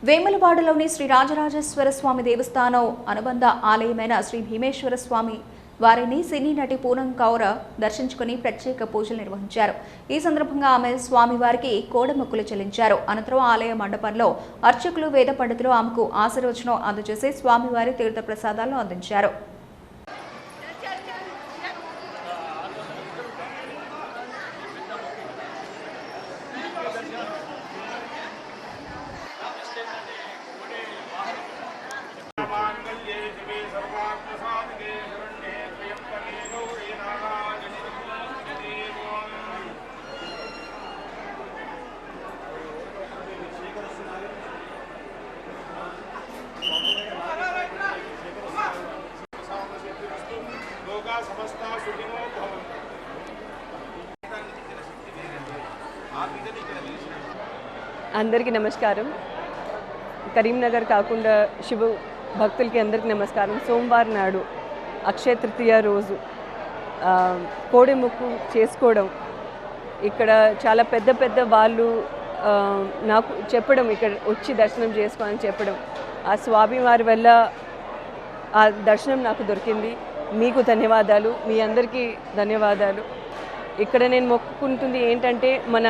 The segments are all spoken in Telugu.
వేములవాడలోని శ్రీ రాజరాజేశ్వర స్వామి దేవస్థానం అనుబంధ ఆలయమైన శ్రీ భీమేశ్వర స్వామి వారిని సినీ నటి పూనం కౌర్ దర్శించుకుని ప్రత్యేక పూజలు నిర్వహించారు. ఈ సందర్భంగా ఆమె స్వామివారికి కోడమొక్కులు చెల్లించారు. అనంతరం ఆలయ మండపంలో అర్చకులు, వేద పండితులు ఆమెకు ఆశీర్వచనం అందజేసి స్వామివారి తీర్థ ప్రసాదాలను అందించారు. అందరికీ నమస్కారం. కరీంనగర్ కాకుండా శివ భక్తులకి అందరికీ నమస్కారం. సోమవారం నాడు అక్షయ తృతీయ రోజు కోడి ముక్కు చేసుకోవడం, ఇక్కడ చాలా పెద్ద పెద్ద వాళ్ళు నాకు చెప్పడం, ఇక్కడ వచ్చి దర్శనం చేసుకోవాలని చెప్పడం, ఆ స్వామి వారి వల్ల ఆ దర్శనం నాకు దొరికింది. మీకు ధన్యవాదాలు, మీ అందరికీ ధన్యవాదాలు. ఇక్కడ నేను మొక్కుకుంటుంది ఏంటంటే మన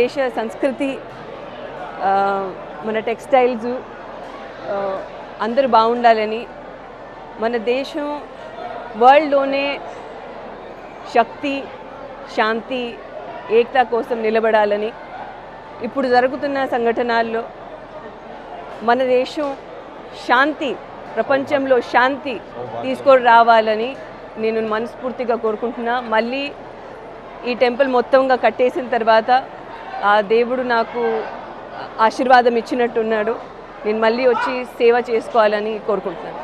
దేశ సంస్కృతి, మన టెక్స్టైల్స్ అందరూ బాగుండాలని, మన దేశం వరల్డ్లోనే శక్తి, శాంతి, ఏకత కోసం నిలబడాలని, ఇప్పుడు జరుగుతున్న సంఘటనల్లో మన దేశం శాంతి, ప్రపంచంలో శాంతి తీసుకొని రావాలని నేను మనస్ఫూర్తిగా కోరుకుంటున్నా. మళ్ళీ ఈ టెంపుల్ మొత్తంగా కట్టేసిన తర్వాత ఆ దేవుడు నాకు ఆశీర్వాదం ఇచ్చినట్టున్నాడు. నేను మళ్ళీ వచ్చి సేవ చేసుకోవాలని కోరుకుంటున్నాను.